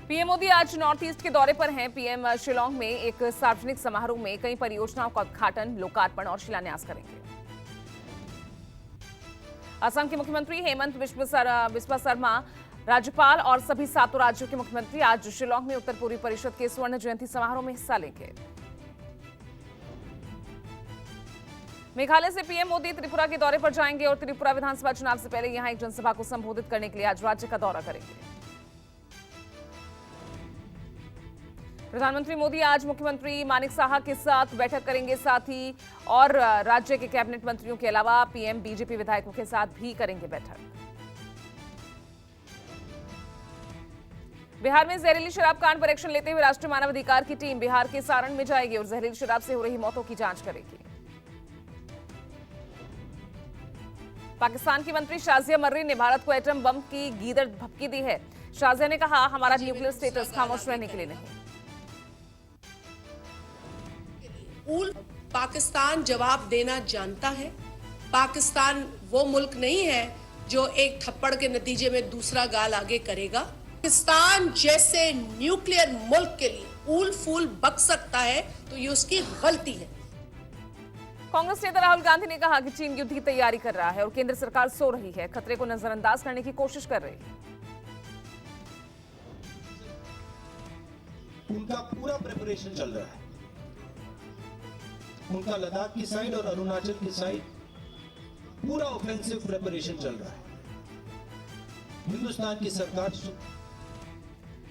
PM Modi आज north east के दौरे पर हैं। पीएम शिलांग में एक सार्वजनिक समारोह में कई परियोजनाओं का उद्घाटन, लोकार्पण और शिलान्यास करेंगे। असम के मुख्यमंत्री हेमंत बिस्वा शर्मा, राज्यपाल और सभी 7 राज्यों के मुख्यमंत्री आज शिलांग में उत्तर पूर्वी परिषद के स्वर्ण जयंती समारोह में हिस्सा लेंगे। मेघालय से पीएम मोदी त्रिपुरा के दौरे पर जाएंगे और त्रिपुरा विधानसभा चुनाव से पहले यहां एक जनसभा को संबोधित करने के लिए आज राज्य का दौरा करेंगे। प्रधानमंत्री मोदी आज मुख्यमंत्री मानिक साहा के साथ बैठक करेंगे। साथ ही और राज्य के कैबिनेट मंत्रियों के अलावा पीएम बीजेपी विधायकों के साथ भी करेंगे बैठक। बिहार में जहरीली शराब कांड पर एक्शन लेते हुए राष्ट्रीय मानव अधिकार की टीम बिहार के सारण में जाएगी और जहरीली शराब से हो रही मौतों की जांच करेगी। पाकिस्तान की मंत्री शाजिया मर्री ने भारत को एटम बम की गीदड़ भभकी दी है। शाजिया ने कहा, हमारा न्यूक्लियर स्टेटस खामोश रहने के लिए नहीं। पाकिस्तान जवाब देना जानता है। पाकिस्तान वो मुल्क नहीं है जो एक थप्पड़ के नतीजे में दूसरा गाल आगे करेगा। पाकिस्तान जैसे न्यूक्लियर मुल्क के लिए ऊल फूल बक सकता है तो ये उसकी गलती है। कांग्रेस नेता राहुल गांधी ने कहा कि चीन युद्ध की तैयारी कर रहा है और केंद्र सरकार सो रही है, खतरे को नजरअंदाज करने की कोशिश कर रही है। उनका पूरा प्रिपरेशन चल रहा है। उनका लद्दाख की साइड और अरुणाचल की साइड पूरा ऑफेंसिव प्रिपरेशन चल रहा है। हिंदुस्तान की सरकार।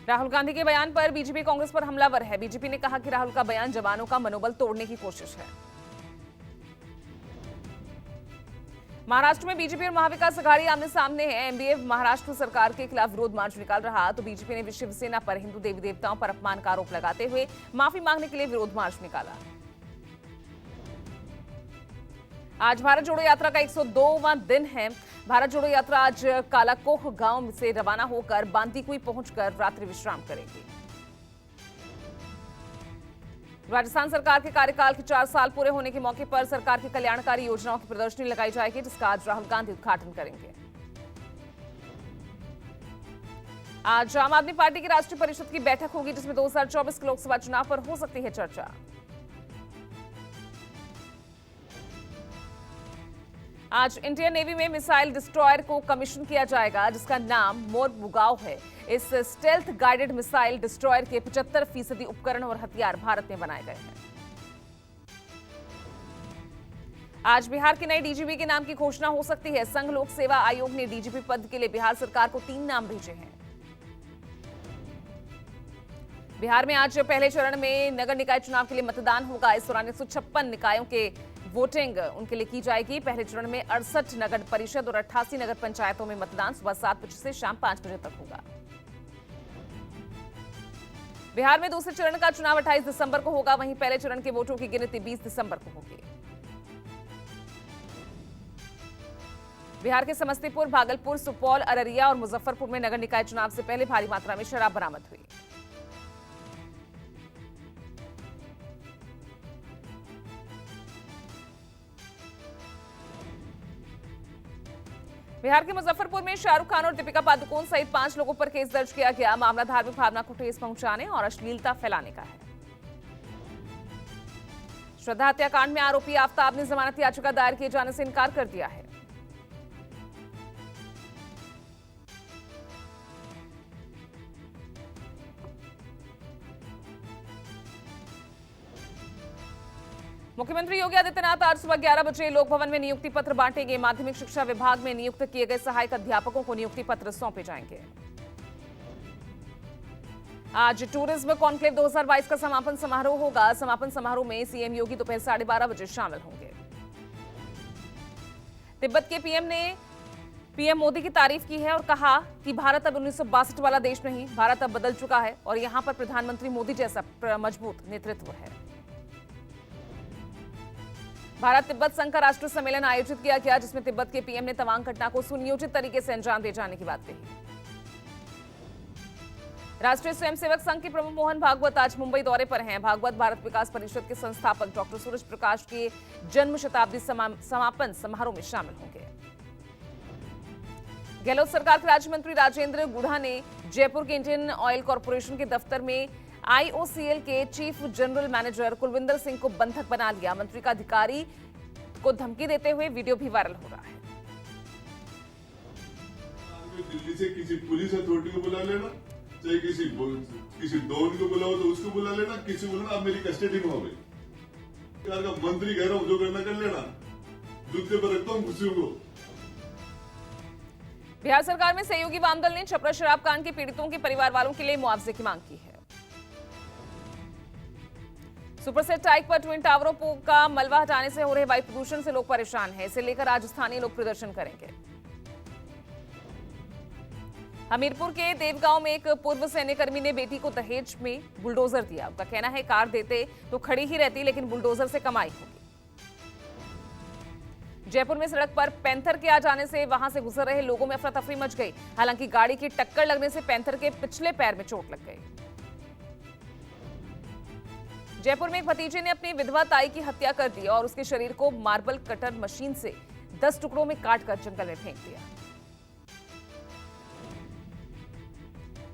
राहुल गांधी के बयान पर बीजेपी कांग्रेस पर हमलावर है। बीजेपी ने कहा कि राहुल का बयान जवानों का मनोबल तोड़ने की कोशिश है। महाराष्ट्र में बीजेपी और महाविकास अघाड़ी आमने सामने है। एमडीए महाराष्ट्र सरकार के खिलाफ विरोध मार्च निकाल रहा तो बीजेपी ने शिवसेना पर हिंदू देवी देवताओं पर अपमान का आरोप लगाते हुए माफी मांगने के लिए विरोध मार्च निकाला। आज भारत जोड़ो यात्रा का 102वां दिन है। भारत जोड़ो यात्रा आज कालाकोह गांव से रवाना होकर बांदीकुई पहुंचकर रात्रि विश्राम करेगी। राजस्थान सरकार के कार्यकाल के 4 साल पूरे होने के मौके पर सरकार की कल्याणकारी योजनाओं की प्रदर्शनी लगाई जाएगी, जिसका आज राहुल गांधी उद्घाटन करेंगे। आज आम आदमी पार्टी की राष्ट्रीय परिषद की बैठक होगी, जिसमें 2024 के लोकसभा चुनाव पर हो सकती है चर्चा। आज इंडियन नेवी में मिसाइल डिस्ट्रॉयर को कमीशन किया जाएगा, जिसका नाम मोरमुगाव है। इस स्टेल्थ गाइडेड मिसाइल डिस्ट्रॉयर के 75% उपकरण और हथियार भारत में बनाए गए हैं। आज बिहार के नए डीजीपी के नाम की घोषणा हो सकती है। संघ लोक सेवा आयोग ने डीजीपी पद के लिए बिहार सरकार को 3 नाम भेजे हैं। बिहार में आज पहले चरण में नगर निकाय चुनाव के लिए मतदान होगा। इस दौरान 156 निकायों के वोटिंग उनके लिए की जाएगी। पहले चरण में 68 नगर परिषद और 88 नगर पंचायतों में मतदान सुबह 7 बजे से शाम 5 बजे तक होगा। बिहार में दूसरे चरण का चुनाव 28 दिसंबर को होगा। वहीं पहले चरण के वोटों की गिनती 20 दिसंबर को होगी। बिहार के समस्तीपुर, भागलपुर, सुपौल, अररिया और मुजफ्फरपुर में नगर निकाय चुनाव से पहले भारी मात्रा में शराब बरामद हुई। बिहार के मुजफ्फरपुर में शाहरुख खान और दीपिका पादुकोण सहित 5 लोगों पर केस दर्ज किया गया। मामला धार्मिक भावना को ठेस पहुंचाने और अश्लीलता फैलाने का है। श्रद्धा हत्याकांड में आरोपी आफताब ने जमानत याचिका दायर किए जाने से इनकार कर दिया है। मुख्यमंत्री योगी आदित्यनाथ आज सुबह 11 बजे लोक भवन में नियुक्ति पत्र बांटेंगे। माध्यमिक शिक्षा विभाग में नियुक्त किए गए सहायक अध्यापकों को नियुक्ति पत्र सौंपे जाएंगे। आज टूरिज्म कॉन्क्लेव 2022 का समापन समारोह होगा। समापन समारोह में सीएम योगी दोपहर 12:30 बजे शामिल होंगे। तिब्बत के पीएम ने पीएम मोदी की तारीफ की है और कहा कि भारत अब 1962 वाला देश नहीं, भारत अब बदल चुका है और यहां पर प्रधानमंत्री मोदी जैसा मजबूत नेतृत्व है। भारत तिब्बत संघ का राष्ट्रीय सम्मेलन आयोजित किया गया, जिसमें तिब्बत के पीएम ने तवांग घटना को सुनियोजित तरीके से अंजाम दिए जाने की बात कही। राष्ट्रीय स्वयंसेवक संघ के प्रमुख मोहन भागवत आज मुंबई दौरे पर हैं। भागवत भारत विकास परिषद के संस्थापक डॉक्टर सूरज प्रकाश के जन्म शताब्दी समापन समारोह में शामिल होंगे। गहलोत सरकार के राज्य मंत्री राजेंद्र गुढ़ा ने जयपुर के इंडियन ऑयल कॉर्पोरेशन के दफ्तर में आईओसीएल के chief general manager Kulwinder Singh को बंधक बना लिया। मंत्री का अधिकारी को धमकी देते हुए वीडियो भी वायरल हो रहा है। दिल्ली से किसी पुलिस अथॉरिटी को बुला लेना, चाहे किसी डॉन को बुलाओ तो उसको बुला लेना, किसी को बुलाना, आप मेरी कस्टडी में हो गई। यार का मंत्री कह रहा हूं जो करना कर लेना, जूते पर रखता हूं खुशियों को। बिहार सरकार में सहयोगी वाम दल ने छपरा शराब कांड के पीड़ितों के परिवार वालों के लिए मुआवजे की मांग की है। सुपरसेट टाइक पर ट्विन टावरों का मलबा हटाने से हो रहे वायु प्रदूषण से लोग परेशान हैं। इसे लेकर आज स्थानीय लोग प्रदर्शन करेंगे। हमीरपुर के देवगांव में एक पूर्व सैन्यकर्मी ने बेटी को दहेज में बुलडोजर दिया। उनका कहना है कार देते तो खड़ी ही रहती, लेकिन बुलडोजर से कमाई होगी। जयपुर में सड़क पर पैंथर के आ जाने से वहां से गुजर रहे लोगों में अफरा तफरी मच गई। हालांकि गाड़ी की टक्कर लगने से पैंथर के पिछले पैर में चोट लग गई। जयपुर में एक भतीजे ने अपनी विधवा ताई की हत्या कर दी और उसके शरीर को मार्बल कटर मशीन से 10 टुकड़ों में काटकर जंगल में फेंक दिया।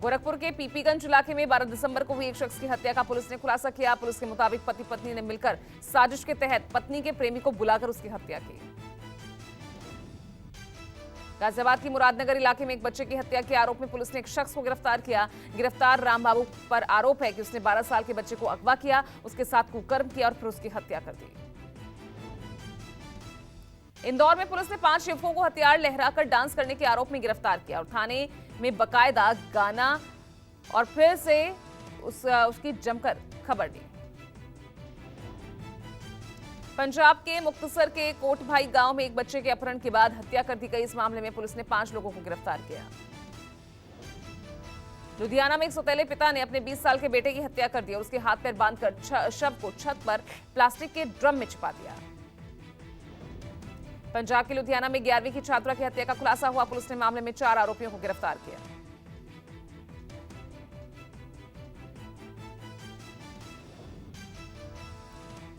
गोरखपुर के पीपीगंज इलाके में 12 दिसंबर को हुई एक शख्स की हत्या का पुलिस ने खुलासा किया। पुलिस के मुताबिक पति पत्नी ने मिलकर साजिश के तहत पत्नी के प्रेमी को बुलाकर उसकी हत्या की। गाजियाबाद की मुरादनगर इलाके में एक बच्चे की हत्या के आरोप में पुलिस ने एक शख्स को गिरफ्तार किया। गिरफ्तार रामबाबू पर आरोप है कि उसने 12 साल के बच्चे को अगवा किया, उसके साथ कुकर्म किया और फिर उसकी हत्या कर दी। इंदौर में पुलिस ने 5 युवकों को हथियार लहराकर डांस करने के आरोप में गिरफ्तार किया और थाने में बकायदा गाना और फिर से उसकी जमकर खबर दी। पंजाब के मुक्तसर के कोटभाई गांव में एक बच्चे के अपहरण के बाद हत्या कर दी गई। इस मामले में पुलिस ने 5 लोगों को गिरफ्तार किया। लुधियाना में एक सौतेले पिता ने अपने 20 साल के बेटे की हत्या कर दी और उसके हाथ पैर बांधकर शव को छत पर प्लास्टिक के ड्रम में छिपा दिया। पंजाब के लुधियाना में 11वीं की छात्रा की हत्या का खुलासा हुआ। पुलिस ने मामले में 4 आरोपियों को गिरफ्तार किया।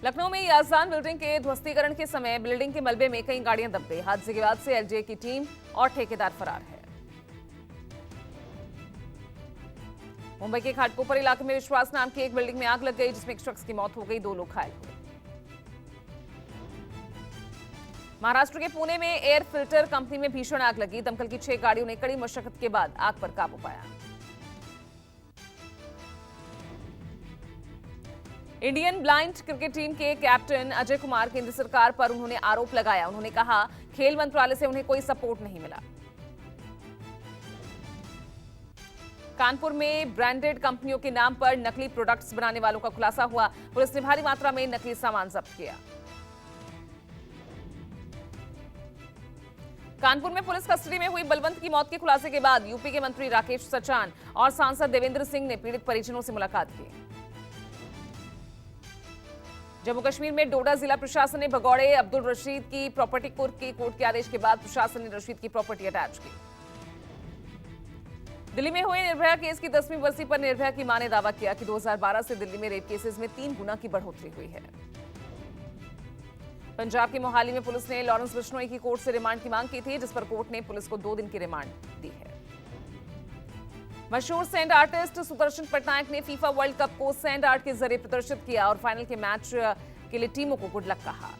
लखनऊ में याजान बिल्डिंग के ध्वस्तीकरण के समय बिल्डिंग के मलबे में कई गाड़ियां दब गई। हादसे के बाद से एलजीए की टीम और ठेकेदार फरार है। मुंबई के घाटकोपर इलाके में विश्वास नाम की एक बिल्डिंग में आग लग गई, जिसमें एक शख्स की मौत हो गई, 2 लोग घायल हुए। महाराष्ट्र के पुणे में एयर फिल्टर कंपनी में भीषण आग लगी। दमकल की 6 गाड़ियों ने कड़ी मशक्कत के बाद आग पर काबू पाया। इंडियन ब्लाइंड क्रिकेट टीम के कैप्टन अजय कुमार केंद्र सरकार पर उन्होंने आरोप लगाया। उन्होंने कहा खेल मंत्रालय से उन्हें कोई सपोर्ट नहीं मिला। कानपुर में ब्रांडेड कंपनियों के नाम पर नकली प्रोडक्ट्स बनाने वालों का खुलासा हुआ। पुलिस ने भारी मात्रा में नकली सामान जब्त किया। कानपुर में पुलिस कस्टडी में हुई बलवंत की मौत के खुलासे के बाद यूपी के मंत्री राकेश सचान और सांसद देवेंद्र सिंह ने पीड़ित परिजनों से मुलाकात की। जम्मू कश्मीर में डोडा जिला प्रशासन ने भगौड़े अब्दुल रशीद की प्रॉपर्टी कोर्ट के आदेश के बाद प्रशासन ने रशीद की प्रॉपर्टी अटैच की। दिल्ली में हुए निर्भया केस की 10वीं बरसी पर निर्भया की मां ने दावा किया कि 2012 से दिल्ली में रेप केसेस में 3 गुना की बढ़ोतरी हुई है। पंजाब के मोहाली में पुलिस ने लॉरेंस बिश्नोई की कोर्ट से रिमांड की मांग की थी, जिस पर कोर्ट ने पुलिस को 2 दिन की रिमांड दी है। मशहूर सैंड आर्टिस्ट सुदर्शन पटनायक ने फीफा वर्ल्ड कप को सैंड आर्ट के जरिए प्रदर्शित किया और फाइनल के मैच के लिए टीमों को गुड लक कहा।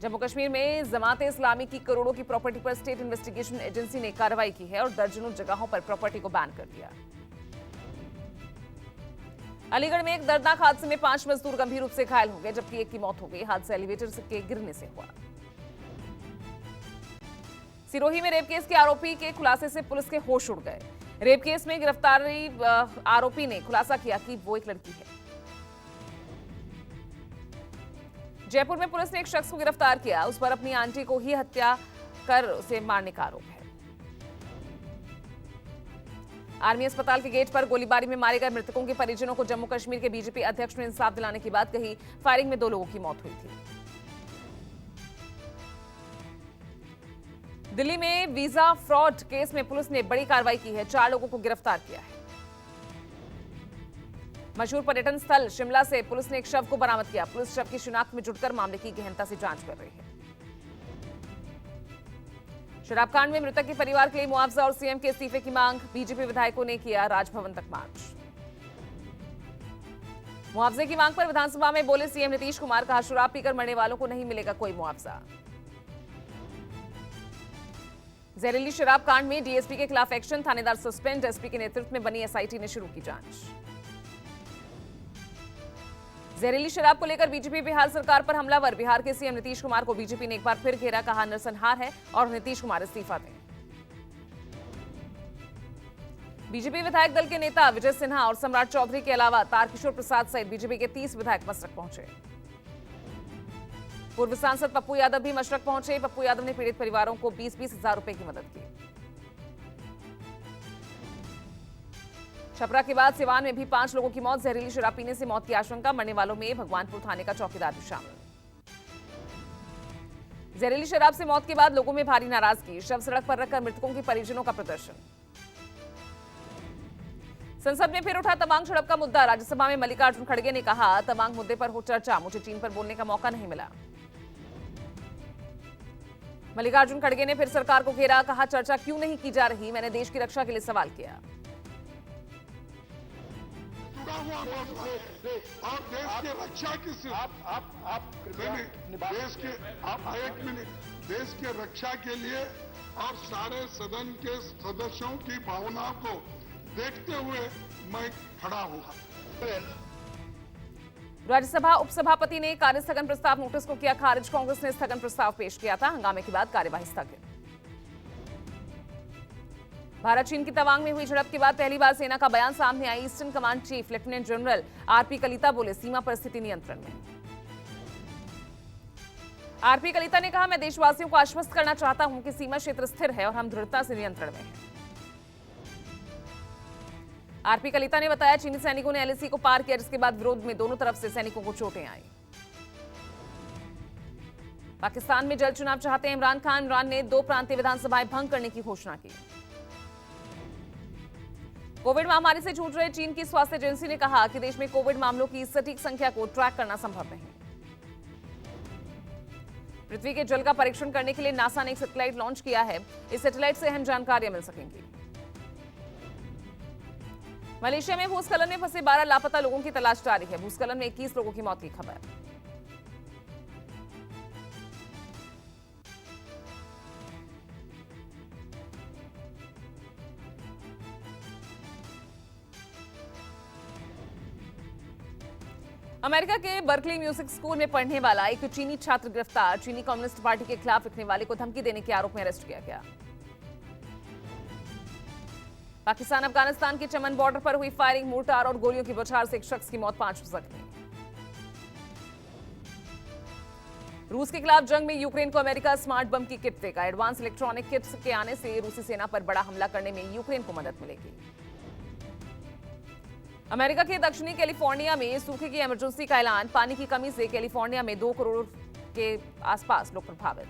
जम्मू कश्मीर में जमाते इस्लामी की करोड़ों की प्रॉपर्टी पर स्टेट इन्वेस्टिगेशन एजेंसी ने कार्रवाई की है और दर्जनों जगहों पर प्रॉपर्टी को बैन कर दिया। अलीगढ़ में एक दर्दनाक हादसे में 5 मजदूर गंभीर रूप से घायल हो गए, जबकि एक की मौत हो गई। हादसा एलिवेटर के गिरने से हुआ। सिरोही में रेप केस के आरोपी के खुलासे से पुलिस के होश उड़ गए। रेप केस में गिरफ्तारी आरोपी ने खुलासा किया कि वो एक लड़की है। जयपुर में पुलिस ने एक शख्स को गिरफ्तार किया। उस पर अपनी आंटी को ही हत्या कर उसे मारने का आरोप है। आर्मी अस्पताल के गेट पर गोलीबारी में मारे गए मृतकों के परिजनों को जम्मू कश्मीर के बीजेपी अध्यक्ष ने इंसाफ दिलाने की बात कही। फायरिंग में 2 लोगों की मौत हुई थी। दिल्ली में वीजा फ्रॉड केस में पुलिस ने बड़ी कार्रवाई की है। 4 लोगों को गिरफ्तार किया है। मशहूर पर्यटन स्थल शिमला से पुलिस ने एक शव को बरामद किया। पुलिस शव की शिनाख्त में जुटकर मामले की गहनता से जांच कर रही है। शराब कांड में मृतक के परिवार के लिए मुआवजा और सीएम के इस्तीफे की मांग, बीजेपी विधायकों ने किया राजभवन तक मार्च। मुआवजे की मांग पर विधानसभा में बोले सीएम नीतीश कुमार, कहा शराब पीकर मरने वालों को नहीं मिलेगा कोई मुआवजा। जहरीली शराब कांड में डीएसपी के खिलाफ एक्शन, थानेदार सस्पेंड, एसपी के नेतृत्व में बनी एसआईटी ने शुरू की जांच। जहरीली शराब को लेकर बीजेपी बिहार सरकार पर हमलावर, बिहार के सीएम नीतीश कुमार को बीजेपी ने एक बार फिर घेरा, कहा नरसंहार है और नीतीश कुमार इस्तीफा दें। बीजेपी विधायक दल के नेता विजय सिन्हा और सम्राट चौधरी के अलावा तारकिशोर प्रसाद सहित बीजेपी के 30 विधायक मशरक पहुंचे। पूर्व सांसद पप्पू यादव भी मशरक पहुंचे। पप्पू यादव ने पीड़ित परिवारों को 20-20 हजार रुपए की मदद की। छपरा के बाद सिवान में भी 5 लोगों की मौत, जहरीली शराब पीने से मौत की आशंका, मरने वालों में भगवानपुर थाने का चौकीदार भी शामिल। जहरीली शराब से मौत के बाद लोगों में भारी नाराजगी, शव सड़क पर रखकर मृतकों के परिजनों का प्रदर्शन। संसद में फिर उठा तवांग सड़क का मुद्दा, राज्यसभा में मल्लिकार्जुन खड़गे ने कहा तवांग मुद्दे पर हो चर्चा, मुझे चीन पर बोलने का मौका नहीं मिला। मल्लिकार्जुन खड़गे ने फिर सरकार को घेरा, कहा चर्चा क्यों नहीं की जा रही, मैंने देश की रक्षा के लिए सवाल किया। और देश की रक्षा की देश की रक्षा के लिए और सारे सदन के सदस्यों की भावनाओं को देखते हुए मैं खड़ा हुआ। राज्यसभा उपसभापति ने कार्य स्थगन प्रस्ताव नोटिस को किया खारिज, कांग्रेस ने स्थगन प्रस्ताव पेश किया था, हंगामे के बाद कार्यवाही स्थगित। भारत चीन की तवांग में हुई झड़प के बाद पहली बार सेना का बयान सामने आई। Eastern command chief lieutenant general RP Kalita बोले सीमा पर स्थिति नियंत्रण में। आरपी कलिता ने कहा मैं देशवासियों को आश्वस्त करना चाहता हूं कि सीमा क्षेत्र स्थिर है और हम दृढ़ता से नियंत्रण में हैं। आरपी कलिता ने बताया चीनी सैनिकों ने एलएसी को पार किया, जिसके बाद विरोध में दोनों तरफ से सैनिकों को चोटें आई। पाकिस्तान में जल्द चुनाव चाहते हैं इमरान खान, इमरान ने 2 प्रांतीय विधानसभाएं भंग करने की घोषणा की। कोविड महामारी से जूझ रहे चीन की स्वास्थ्य एजेंसी ने कहा कि देश में कोविड मामलों की सटीक संख्या को ट्रैक करना संभव नहीं। पृथ्वी के जल का परीक्षण करने के लिए नासा ने एक सैटेलाइट लॉन्च किया है, इस सैटेलाइट से अहम जानकारियां मिल सकेंगी। मलेशिया में भूस्खलन में फंसे 12 लापता लोगों की तलाश जारी है, भूस्खलन में 21 लोगों की मौत की खबर। अमेरिका के बर्कली म्यूजिक स्कूल में पढ़ने वाला एक चीनी छात्र गिरफ्तार, चीनी कम्युनिस्ट पार्टी के खिलाफ लिखने वाले को धमकी देने के आरोप में अरेस्ट किया गया। पाकिस्तान अफगानिस्तान के चमन बॉर्डर पर हुई फायरिंग, मोर्टार और गोलियों की बौछार से एक शख्स की मौत, 5 जख्मी। रूस के खिलाफ जंग में यूक्रेन को अमेरिका स्मार्ट बम की किट देगा, एडवांस इलेक्ट्रॉनिक किट्स के आने से रूसी सेना पर बड़ा हमला करने में यूक्रेन को मदद मिलेगी। अमेरिका के दक्षिणी कैलिफोर्निया में सूखे की इमरजेंसी का ऐलान, पानी की कमी से कैलिफोर्निया में 2 करोड़ के आसपास लोग प्रभावित।